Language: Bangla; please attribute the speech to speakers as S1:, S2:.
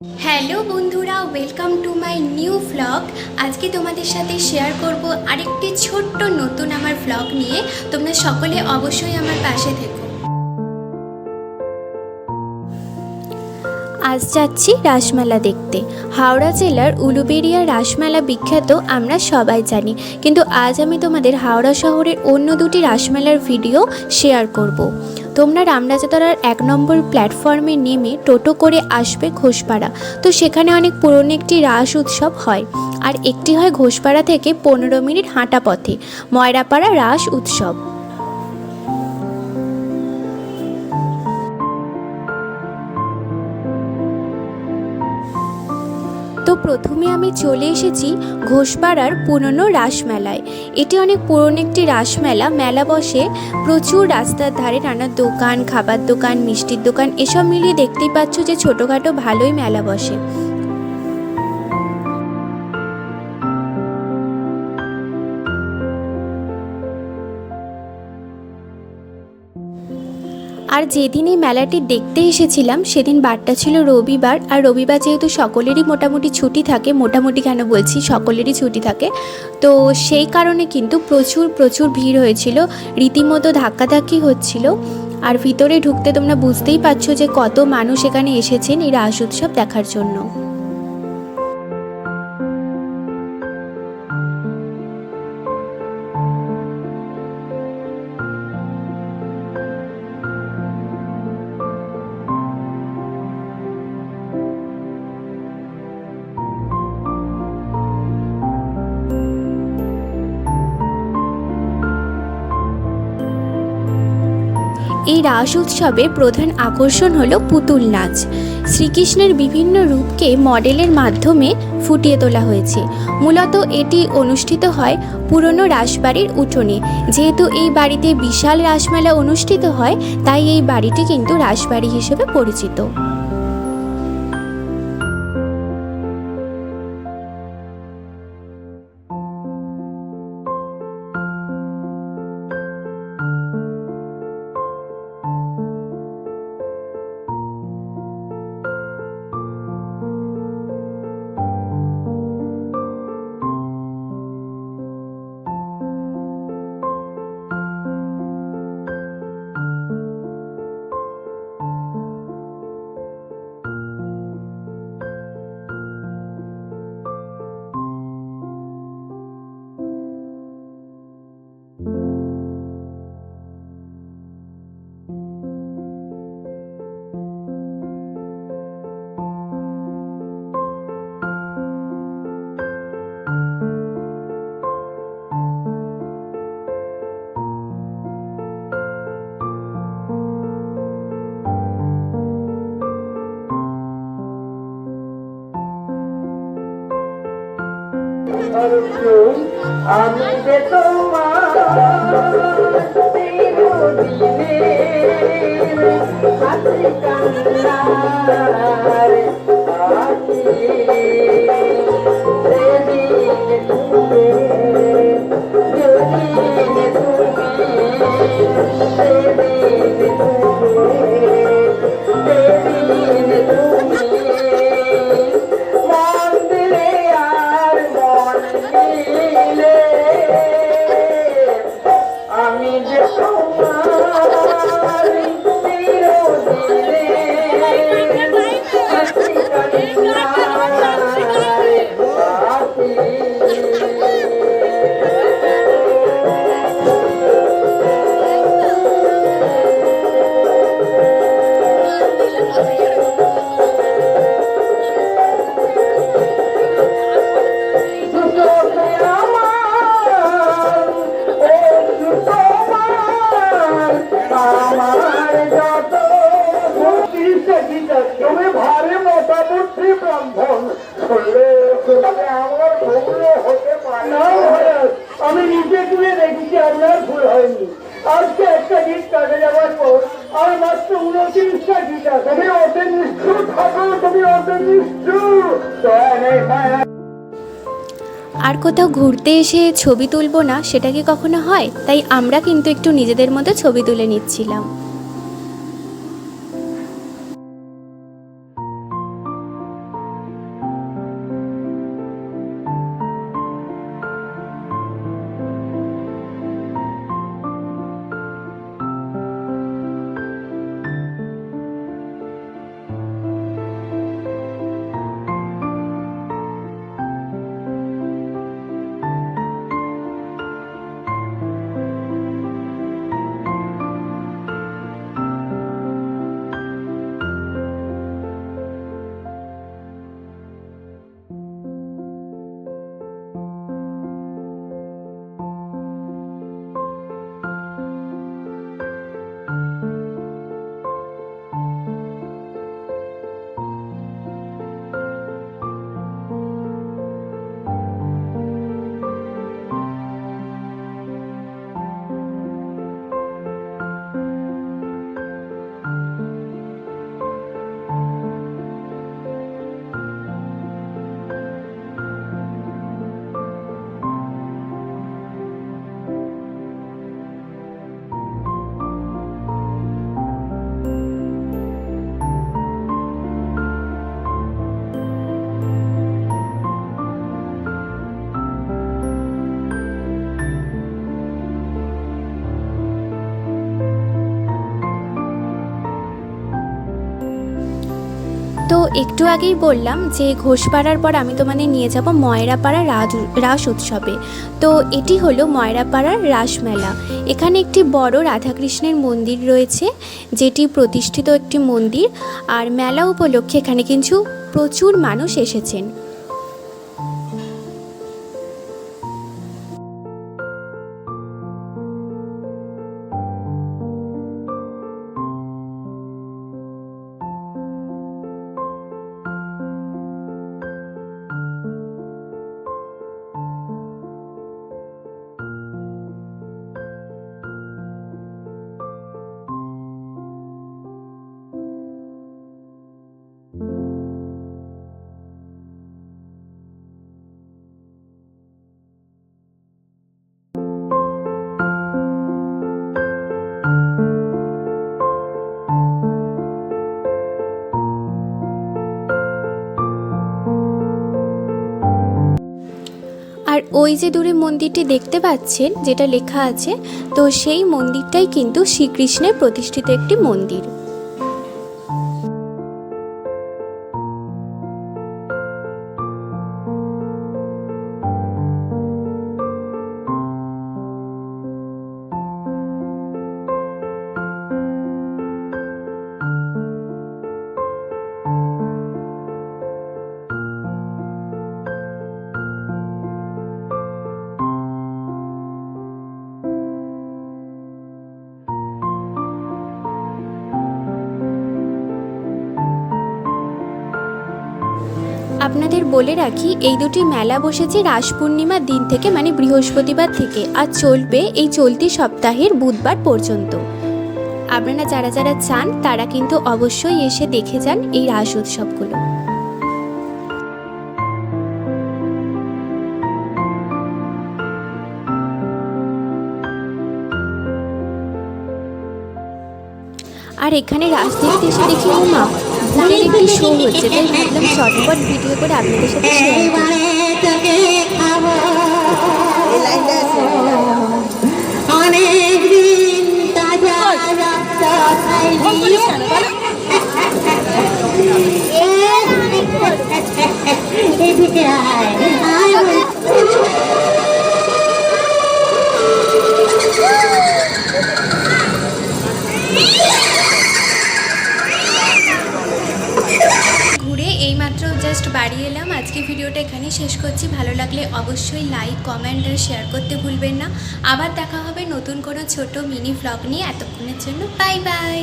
S1: হ্যালো বন্ধুরা, welcome to my new vlog. আজকে তোমাদের সাথে শেয়ার করব আরেকটি ছোট্ট নতুন আমার ভ্লগ নিয়ে। তোমরা সকলে অবশ্যই আমার পাশে থেকো। আজ যাচ্ছি রাসমেলা দেখতে। হাওড়া জেলার উলুবেড়িয়া রাসমেলা বিখ্যাত আমরা সবাই জানি, কিন্তু আজ আমি তোমাদের হাওড়া শহরের অন্য দুটি রাসমেলার ভিডিও শেয়ার করব। তোমরা রামরাজাতলার 1 নম্বর প্ল্যাটফর্মে নেমে টোটো করে আসবে ঘোষপাড়া। তো সেখানে অনেক পুরনো একটি রাস উৎসব হয়, আর একটি হয় ঘোষপাড়া থেকে 15 মিনিট হাঁটা পথে ময়রাপাড়া রাস উৎসব। তো প্রথমে আমি চলে এসেছি ঘোষপাড়ার পুরনো রাসমেলায়। এটি অনেক পুরনো একটি রাসমেলা। মেলা বসে প্রচুর, রাস্তার ধারে নানা দোকান, খাবার দোকান, মিষ্টির দোকান, এসব মিলিয়ে দেখতেই পাচ্ছ যে ছোটোখাটো ভালোই মেলা বসে। আর যেদিন এই মেলাটি দেখতে এসেছিলাম সেদিন বারটা ছিল রবিবার, আর রবিবার যেহেতু সকলেরই মোটামুটি ছুটি থাকে, মোটামুটি কেন বলছি, সকলেরই ছুটি থাকে, তো সেই কারণে কিন্তু প্রচুর প্রচুর ভিড় হয়েছিল, রীতিমতো ধাক্কাধাক্কি হচ্ছিল। আর ভিতরে ঢুকতে তোমরা বুঝতেই পারছো যে কত মানুষ এখানে এসেছেন এই রাস উৎসব দেখার জন্য। এই রাস উৎসবের প্রধান আকর্ষণ হলো পুতুল নাচ। শ্রীকৃষ্ণের বিভিন্ন রূপকে মডেলের মাধ্যমে ফুটিয়ে তোলা হয়েছে। মূলত এটি অনুষ্ঠিত হয় পুরনো রাসবাড়ির উঠোনে। যেহেতু এই বাড়িতে বিশাল রাসমেলা অনুষ্ঠিত হয়, তাই এই বাড়িটি কিন্তু রাসবাড়ি হিসেবে পরিচিত।
S2: আমি যে তোমার হাসি কান্নার আছি সেদিন তুমি সেদিন আমি যে তুমি ভারী মোটামুটি ব্রাহ্মণ আমার ভুলও হতে পারে না। আমি নিজে তুলে দেখেছি আপনার ভুল হয়নি। আজকে একটা গীত কাটে যাওয়ার পর আর মাত্র 29টা গীত আছে। তুমি অতে নিষ্ঠুর থাকো, তুমি অতে নিষ্ঠুর।
S1: আর কোথাও ঘুরতে এসে ছবি তুলবো না, সেটা কি কখনো হয়? তাই আমরা কিন্তু একটু নিজেদের মতো ছবি তুলে নিচ্ছিলাম। একটু আগেই বললাম যে ঘোষপাড়ার পর আমি তোমাদের নিয়ে যাব ময়রাপাড়া রাস উৎসবে। তো এটি হলো ময়রাপাড়ার রাসমেলা। এখানে একটি বড় রাধাকৃষ্ণের মন্দির রয়েছে, যেটি প্রতিষ্ঠিত একটি মন্দির। আর মেলা উপলক্ষে এখানে কিন্তু প্রচুর মানুষ এসেছেন। আর ওই যে দূরে মন্দিরটি দেখতে পাচ্ছেন, যেটা লেখা আছে, তো সেই মন্দিরটাই কিন্তু শ্রীকৃষ্ণের প্রতিষ্ঠিত একটি মন্দির। আপনাদের বলে রাখি, এই দুটি মেলা বসেছে রাস পূর্ণিমার দিন থেকে, মানে বৃহস্পতিবার থেকে, আর চলবে এই চলতি সপ্তাহের বুধবার পর্যন্ত। আপনারা যারা যারা চান তারা কিন্তু অবশ্যই এসে দেখে যান এই রাস উৎসবগুলো। আর এখানে রাস দেখতে এসে দেখি মা ভূতের একটি শো হচ্ছে, তাই ভাবলাম চটপট ভিডিও করে আপনাদের সাথে শেয়ার করি। এইমাত্র জাস্ট বাড়ি এলাম। আজকে ভিডিওটা এখানেই শেষ করছি। ভালো লাগলে অবশ্যই লাইক, কমেন্ট আর শেয়ার করতে ভুলবেন না। আবার দেখা হবে নতুন কোনো ছোট মিনি ভ্লগ নিয়ে। এতক্ষণের জন্য বাই বাই।